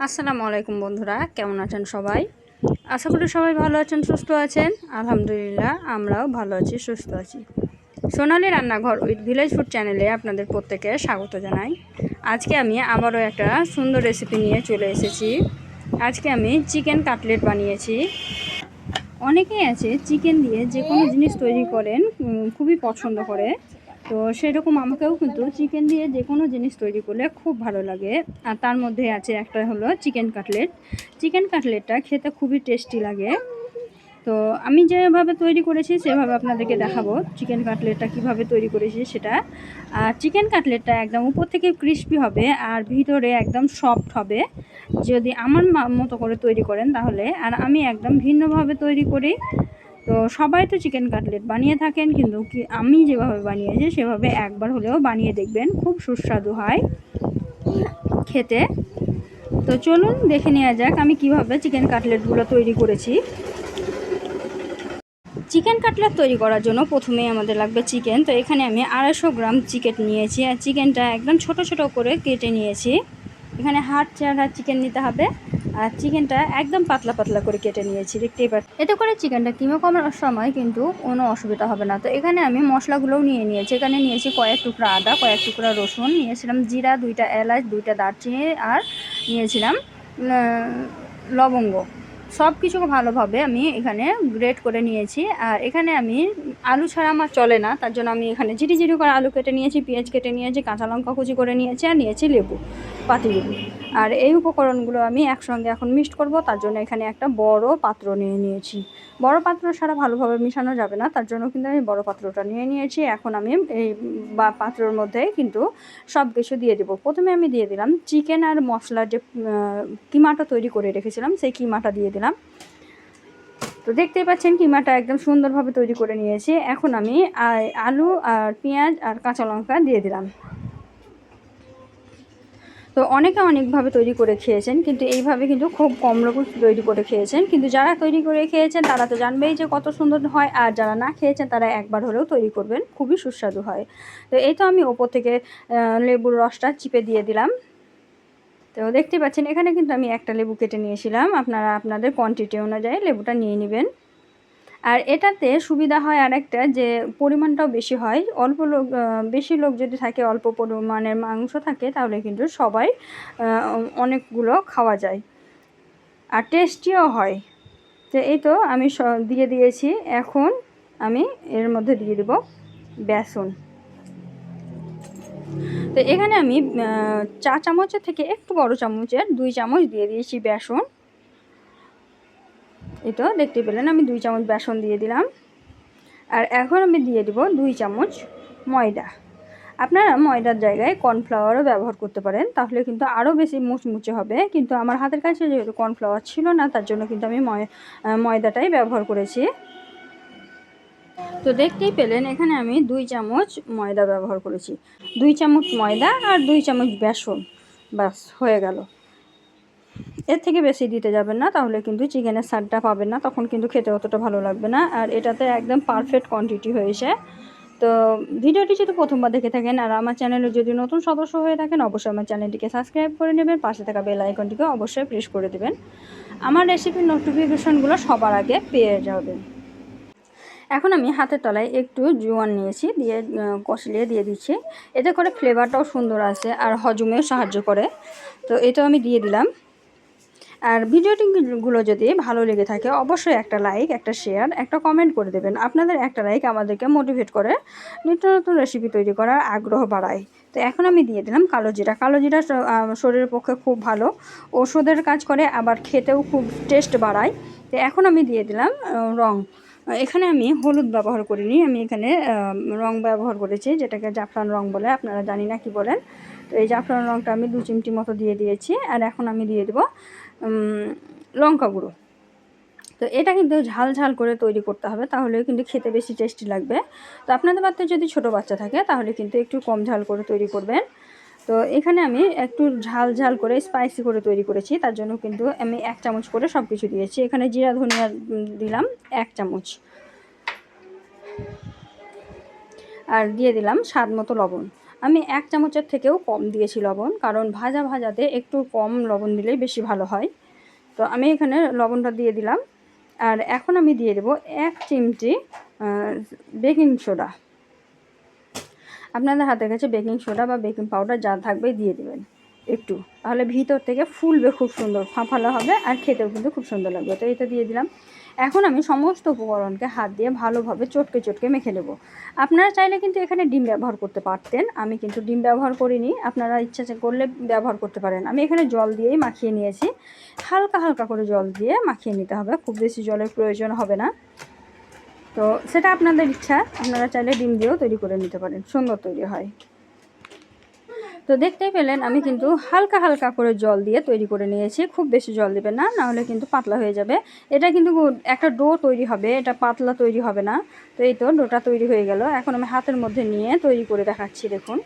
আসসালামু আলাইকুম বন্ধুরা, কেমন আছেন সবাই? আশা করি সবাই ভালো আছেন, সুস্থ আছেন। আলহামদুলিল্লাহ, আমরাও ভালো আছি, সুস্থ আছি। সোনালী রান্নাঘর উইথ ভিলেজ ফুড চ্যানেলে আপনাদের প্রত্যেকে স্বাগত জানাই। আজকে আমি আবারও একটা সুন্দর রেসিপি নিয়ে চলে এসেছি। আজকে আমি চিকেন কাটলেট বানিয়েছি। অনেকেই আছে চিকেন দিয়ে যে কোনো জিনিস তৈরি করেন, খুবই পছন্দ করে। তো সেরকম আমাকেও কিন্তু চিকেন দিয়ে যে কোনো জিনিস তৈরি করলে খুব ভালো লাগে। আর তার মধ্যে আছে একটা হলো চিকেন কাটলেট। চিকেন কাটলেটটা খেতে খুবই টেস্টি লাগে। তো আমি যেভাবে তৈরি করেছি সেভাবে আপনাদেরকে দেখাবো চিকেন কাটলেটটা কিভাবে তৈরি করেছি সেটা। আর চিকেন কাটলেটটা একদম উপর থেকে ক্রিস্পি হবে আর ভিতরে একদম সফট হবে যদি আমার মতো করে তৈরি করেন তাহলে। আর আমি একদম ভিন্নভাবে তৈরি করি। তো সবাই তো চিকেন কাটলেট বানিয়ে থাকেন, কিন্তু আমি যেভাবে বানিয়েছি সেভাবে একবার হলেও বানিয়ে দেখবেন, খুব সুস্বাদু হয় খেতে। তো চলুন দেখে নেওয়া যাক আমি কিভাবে চিকেন কাটলেটগুলো তৈরি করেছি। চিকেন কাটলেট তৈরি করার জন্য প্রথমেই আমাদের লাগবে চিকেন। তো এখানে আমি 250 গ্রাম চিকেন নিয়েছি আর চিকেনটা একদম ছোট ছোট করে কেটে নিয়েছি। এখানে হাড় ছাড়া চিকেন নিতে হবে আর চিকেনটা একদম পাতলা পাতলা করে কেটে নিয়েছি, দেখতেই পাচ্ছি। এতে করে চিকেনটা কিমা করার সময় কিন্তু কোনো অসুবিধা হবে না। তো এখানে আমি মশলাগুলোও নিয়ে নিয়েছি। এখানে নিয়েছি কয়েক টুকরা আদা, কয়েক টুকরা রসুন, নিয়েছিলাম জিরা, 2টা এলাচ, 2টা দারচিনি, আর নিয়েছিলাম লবঙ্গ। সব কিছু ভালোভাবে আমি এখানে গ্রেট করে নিয়েছি। আর এখানে আমি আলু ছাড়া আমার চলে না, তার জন্য আমি এখানে ঝিরি ঝিরি করে আলু কেটে নিয়েছি, পেঁয়াজ কেটে নিয়েছি, কাঁচা লঙ্কা কুচি করে নিয়েছি, আর নিয়েছি লেবু, পাতিলেবু। আর এই উপকরণগুলো আমি একসঙ্গে এখন মিক্সড করব, তার জন্য এখানে একটা বড় পাত্র নিয়ে নিয়েছি। বড় পাত্র ছাড়া ভালোভাবে মিশানো যাবে না, তার জন্য কিন্তু আমি বড় পাত্রটা নিয়ে নিয়েছি। এখন আমি এই পাত্রের মধ্যে কিন্তু সব কিছু দিয়ে দেবো। প্রথমে আমি দিয়ে দিলাম চিকেন আর মশলার যে কিমাটা তৈরি করে রেখেছিলাম সেই কিমাটা দিয়ে দিলাম। তো দেখতেই পাচ্ছেন কিমাটা একদম সুন্দরভাবে তৈরি করে নিয়েছি। এখন আমি আলু আর পেঁয়াজ আর কাঁচা লঙ্কা দিয়ে দিলাম। তো অনেকে অনেকভাবে তৈরি করে খেয়েছেন, কিন্তু এইভাবে কিন্তু খুব কম লোক তৈরি করে খেয়েছেন। কিন্তু যারা তৈরি করে খেয়েছেন তারা তো জানবেই যে কত সুন্দর হয়, আর যারা না খেয়েছেন তারা একবার হলেও তৈরি করবেন, খুবই সুস্বাদু হয়। তো এই তো আমি ওপর থেকে লেবুর রসটা চিপে দিয়ে দিলাম। তো দেখতে পাচ্ছেন এখানে কিন্তু আমি একটা লেবু কেটে নিয়েছিলাম, আপনারা আপনাদের কোয়ান্টিটি অনুযায়ী লেবুটা নিয়ে নেবেন। আর এটাতে সুবিধা হয় আরেকটা, যে পরিমাণটাও বেশি হয়। অল্প লোক, বেশি লোক যদি থাকে, অল্প পরিমাণের মাংস থাকে, তাহলে কিন্তু সবাই অনেকগুলো খাওয়া যায় আর টেস্টিও হয়। তো এই তো আমি দিয়ে দিয়েছি। এখন আমি এর মধ্যে দিয়ে দেব বেসন। তো এখানে আমি চা চামচের থেকে একটু বড় চামচের 2 চামচ দিয়ে দিয়েছি বেসন। এই তো দেখতে পেলেন আমি 2 চামচ বেসন দিয়ে দিলাম। আর এখন আমি দিয়ে দেব 2 চামচ ময়দা। আপনারা ময়দার জায়গায় কর্নফ্লাওয়ারও ব্যবহার করতে পারেন, তাহলে কিন্তু আরও বেশি মুচমুচে হবে। কিন্তু আমার হাতের কাছে যেহেতু কর্নফ্লাওয়ার ছিল না, তার জন্য কিন্তু আমি ময়দাটাই ব্যবহার করেছি। তো দেখতেই পেলেন এখানে আমি 2 চামচ ময়দা ব্যবহার করেছি। 2 চামচ ময়দা আর 2 চামচ বেসন, ব্যাস হয়ে গেল। এর থেকে বেশি দিতে যাবেন না, তাহলে কিন্তু চিকেনের স্বাদটা পাবেন না, তখন কিন্তু খেতে অতটা ভালো লাগবে না। আর এটাতে একদম পারফেক্ট কোয়ান্টিটি হয়েছে। তো ভিডিওটি যদি প্রথমবার দেখে থাকেন আর আমার চ্যানেলে যদি নতুন সদস্য হয়ে থাকেন, অবশ্যই আমার চ্যানেলটিকে সাবস্ক্রাইব করে নেবেন, পাশে থাকা বেল আইকনটিকে অবশ্যই প্রেস করে দেবেন, আমার রেসিপির নোটিফিকেশনগুলো সবার আগে পেয়ে যাবেন। এখন আমি হাতের তলায় একটু জোয়ান নিয়েছি, দিয়ে কষলিয়ে দিয়ে দিচ্ছি। এতে করে ফ্লেভারটাও সুন্দর আসে আর হজমেও সাহায্য করে। তো এটা আমি দিয়ে দিলাম। আর ভিডিওটিগুলো যদি ভালো লেগে থাকে অবশ্যই একটা লাইক, একটা শেয়ার, একটা কমেন্ট করে দেবেন। আপনাদের একটা লাইক আমাদেরকে মোটিভেট করে নিত্য নতুন রেসিপি তৈরি করার আগ্রহ বাড়ায়। তো এখন আমি দিয়ে দিলাম কালো জিরা। কালো জিরা শরীরের পক্ষে খুব ভালো, ওষুধের কাজ করে, আবার খেতেও খুব টেস্ট বাড়ায়। তো এখন আমি দিয়ে দিলাম রং। এখানে আমি হলুদ ব্যবহার করিনি, আমি এখানে রং ব্যবহার করেছি, যেটাকে জাফরান রং বলে, আপনারা জানি না কি বলেন। তো এই জাফরান রংটা আমি 2 চিমটি মতো দিয়ে দিয়েছি। আর এখন আমি দিয়ে দেবো লঙ্কা গুঁড়ো। তো এটা কিন্তু ঝাল ঝাল করে তৈরি করতে হবে, তাহলে কিন্তু খেতে বেশি টেস্টি লাগবে। তো আপনাদের বাড়িতে যদি ছোটো বাচ্চা থাকে তাহলে কিন্তু একটু কম ঝাল করে তৈরি করবেন। তো এখানে আমি একটু ঝাল ঝাল করে স্পাইসি করে তৈরি করেছি, তার জন্য কিন্তু আমি 1 চামচ করে সব কিছু দিয়েছি। এখানে জিরা ধনিয়া দিলাম 1 চামচ, আর দিয়ে দিলাম স্বাদ মতো লবণ। আমি 1 চামচের থেকেও কম দিয়েছি লবণ, কারণ ভাজাতে একটু কম লবণ দিলেই বেশি ভালো হয়। তো আমি এখানে লবণটা দিয়ে দিলাম। আর এখন আমি দিয়ে দেবো 1 চিমটি বেকিং সোডা। আপনাদের হাতের কাছে বেকিং সোডা বা বেকিং পাউডার যা থাকবে দিয়ে দেবেন একটু, তাহলে ভিতর থেকে ফুলবে খুব সুন্দর, ফাঁপালো হবে আর খেতেও কিন্তু খুব সুন্দর লাগবে। তো এটা দিয়ে দিলাম। এখন আমি সমস্ত উপকরণকে হাত দিয়ে ভালোভাবে চটকে মেখে নেব। আপনারা চাইলে কিন্তু এখানে ডিম ব্যবহার করতে পারতেন, আমি কিন্তু ডিম ব্যবহার করিনি, আপনারা ইচ্ছা করলে ব্যবহার করতে পারেন। আমি এখানে জল দিয়েই মাখিয়ে নিয়েছি, হালকা করে জল দিয়ে মাখিয়ে নিতে হবে, খুব বেশি জলের প্রয়োজন হবে না। তো সেটা আপনাদের ইচ্ছা, আপনারা চাইলে ডিম দিয়েও তৈরি করে নিতে পারেন, সুন্দর তৈরি হয়। তো দেখতেই পেলেন আমি কিন্তু হালকা করে জল দিয়ে তৈরি করে নিয়েছি, খুব বেশি জল দেবেন না, নাহলে কিন্তু পাতলা হয়ে যাবে। এটা কিন্তু একটা ডো তৈরি হবে, এটা পাতলা তৈরি হবে না। তো এই তো ডোটা তৈরি হয়ে গেল। এখন আমি হাতের মধ্যে নিয়ে তৈরি করে দেখাচ্ছি। দেখুন,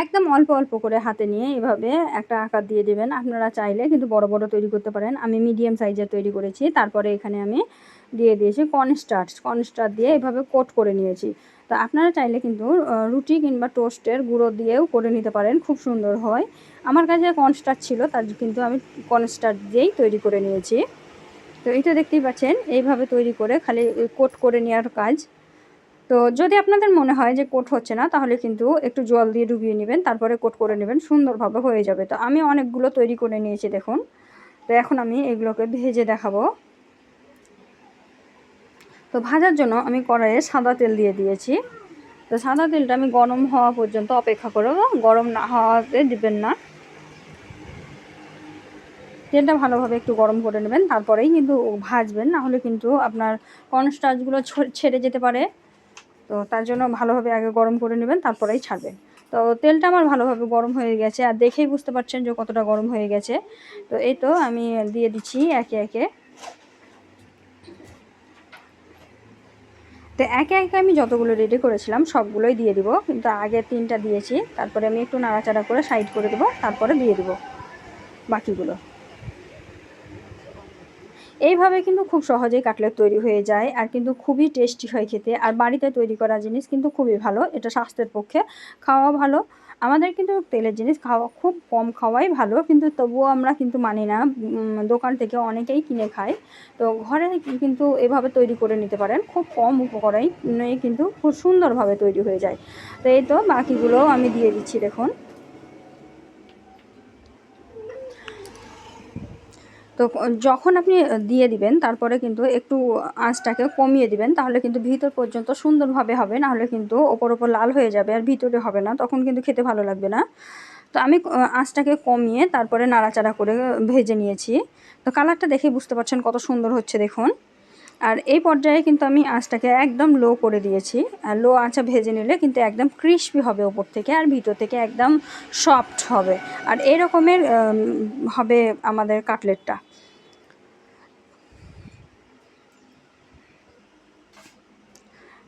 একদম অল্প করে হাতে নিয়ে এভাবে একটা আকার দিয়ে দেবেন। আপনারা চাইলে কিন্তু বড় তৈরি করতে পারেন, আমি মিডিয়াম সাইজের তৈরি করেছি। তারপরে এখানে আমি দিয়ে দিয়েছি কর্নস্টার্চ দিয়ে এভাবে কোট করে নিয়েছি। তো আপনারা চাইলে কিন্তু রুটি কিংবা টোস্টের গুঁড়ো দিয়েও করে নিতে পারেন, খুব সুন্দর হয়। আমার কাছে কর্নস্টার্চ ছিল, তার কিন্তু আমি কর্নস্টার্চ দিয়েই তৈরি করে নিয়েছি। তো এটা দেখতেই পাচ্ছেন, এইভাবে তৈরি করে খালি কোট করে নেওয়ার কাজ। তো যদি আপনাদের মনে হয় যে কোট হচ্ছে না, তাহলে কিন্তু একটু জল দিয়ে ডুবিয়ে নেবেন, তারপরে কোট করে নেবেন, সুন্দরভাবে হয়ে যাবে। তো আমি অনেকগুলো তৈরি করে নিয়েছি দেখুন। তো এখন আমি এগুলোকে ভেজে দেখাবো। তো ভাজার জন্য আমি কড়াইয়ে সাদা তেল দিয়ে দিয়েছি। তো সাদা তেলটা আমি গরম হওয়া পর্যন্ত অপেক্ষা করব, গরম না হওয়াতে দিবেন না। তেলটা ভালোভাবে একটু গরম করে নেবেন, তারপরেই কিন্তু ভাজবেন, না হলে কিন্তু আপনার কর্নস্টার্চগুলো ছেড়ে যেতে পারে। তো তার জন্য ভালোভাবে আগে গরম করে নেবেন, তারপরেই ছাড়বেন। তো তেলটা আমার ভালোভাবে গরম হয়ে গেছে, আর দেখেই বুঝতে পারছেন যে কতটা গরম হয়ে গেছে। তো এই তো আমি দিয়ে দিচ্ছি একে। তো একে আমি যতগুলো রেডি করেছিলাম সবগুলোই দিয়ে দিব, কিন্তু আগে 3টা দিয়েছি, তারপরে আমি একটু নাড়াচাড়া করে সাইড করে দেবো, তারপরে দিয়ে দিব বাকিগুলো। এইভাবে কিন্তু খুব সহজেই কাটলেট তৈরি হয়ে যায়, আর কিন্তু খুবই টেস্টি হয় খেতে। আর বাড়িতে তৈরি করা জিনিস কিন্তু খুবই ভালো, এটা স্বাস্থ্যের পক্ষে খাওয়া ভালো। আমাদের কিন্তু তেলের জিনিস খুব কম খাওয়াই ভালো, কিন্তু তবুও আমরা কিন্তু মানি না, দোকান থেকে অনেকেই কিনে খায়। তো ঘরে কিন্তু এভাবে তৈরি করে নিতে পারেন, খুব কম উপকরণেই কিন্তু খুব সুন্দরভাবে তৈরি হয়ে যায়। তো এই তো বাকিগুলোও আমি দিয়ে দিচ্ছি দেখুন। তো যখন আপনি দিয়ে দিবেন, তারপরে কিন্তু একটু আঁচটাকে কমিয়ে দিবেন, তাহলে কিন্তু ভিতর পর্যন্ত সুন্দরভাবে হবে, নাহলে কিন্তু ওপর লাল হয়ে যাবে আর ভিতরে হবে না, তখন কিন্তু খেতে ভালো লাগবে না। তো আমি আঁচটাকে কমিয়ে তারপরে নাড়াচাড়া করে ভেজে নিয়েছি। তো কালারটা দেখে বুঝতে পারছেন কত সুন্দর হচ্ছে দেখুন। আর এই পর্যায়ে কিন্তু আমি আঁচটাকে একদম লো করে দিয়েছি, আর লো আঁচে ভেজে নিলে কিন্তু একদম ক্রিস্পি হবে ওপর থেকে, আর ভিতর থেকে একদম সফট হবে। আর এই রকমের হবে আমাদের কাটলেটটা।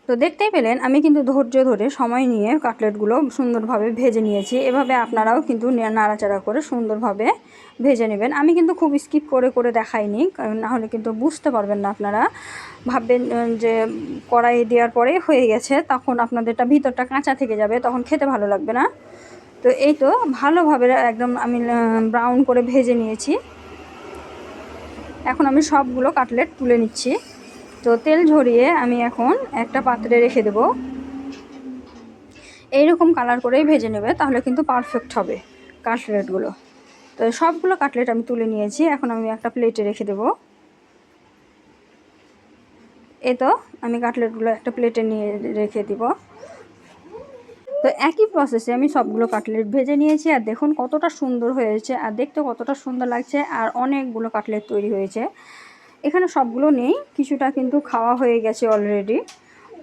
তো দেখতেই পেলেন আমি কিন্তু ধৈর্য ধরে সময় নিয়ে কাটলেটগুলো সুন্দরভাবে ভেজে নিয়েছি। এভাবে আপনারাও কিন্তু নাড়াচাড়া করে সুন্দরভাবে ভেজে নেবেন। আমি কিন্তু খুব স্কিপ করে দেখাইনি, কারণ নাহলে কিন্তু বুঝতে পারবেন না, আপনারা ভাববেন যে কড়াই দেওয়ার পরে হয়ে গেছে, তখন আপনাদেরটা ভিতরটা কাঁচা থেকে যাবে, তখন খেতে ভালো লাগবে না। তো এই তো ভালোভাবে একদম আমি ব্রাউন করে ভেজে নিয়েছি। এখন আমি সবগুলো কাটলেট তুলে নিচ্ছি। তো তেল ঝরিয়ে আমি এখন একটা পাত্রে রেখে দেব। এইরকম কালার করেই ভেজে নেবে, তাহলে কিন্তু পারফেক্ট হবে কাটলেটগুলো। তো সবগুলো কাটলেট আমি তুলে নিয়েছি, এখন আমি একটা প্লেটে রেখে দেব। এই তো আমি কাটলেটগুলো একটা প্লেটে নিয়ে রেখে দিব। তো একই প্রসেসে আমি সবগুলো কাটলেট ভেজে নিয়েছি, আর দেখুন কতটা সুন্দর হয়েছে, আর দেখতে কতটা সুন্দর লাগছে, আর অনেকগুলো কাটলেট তৈরি হয়েছে। এখানে সবগুলো নেই, কিছুটা কিন্তু খাওয়া হয়ে গেছে অলরেডি।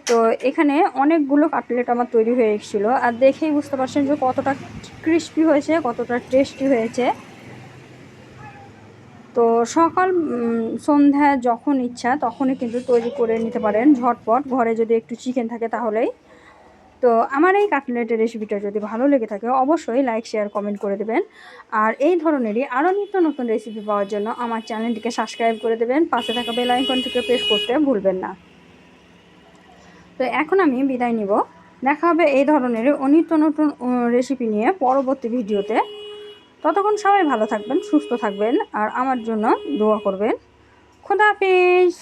তো এখানে অনেকগুলো কাটলেট আমার তৈরি হয়ে এসেছিলো, আর দেখেই বুঝতে পারছেন যে কতটা ক্রিস্পি হয়েছে, কতটা টেস্টি হয়েছে। তো সকাল সন্ধ্যা যখন ইচ্ছা তখনই কিন্তু তৈরি করে নিতে পারেন ঝটপট, ঘরে যদি একটু চিকেন থাকে তাহলেই। তো আমার এই কাটলেটের রেসিপিটা যদি ভালো লেগে থাকে, অবশ্যই লাইক শেয়ার কমেন্ট করে দেবেন। আর এই ধরনেরই আরও নিত্য নতুন রেসিপি পাওয়ার জন্য আমার চ্যানেলটিকে সাবস্ক্রাইব করে দেবেন, পাশে থাকা বেল আইকনটিকে প্রেস করতে ভুলবেন না। তো এখন আমি বিদায় নিব। দেখা হবে এই ধরনের নিত্য নতুন রেসিপি নিয়ে পরবর্তী ভিডিওতে। ততক্ষণ সবাই ভালো থাকবেন, সুস্থ থাকবেন আর আমার জন্য দোয়া করবেন। খোদা হাফেজ।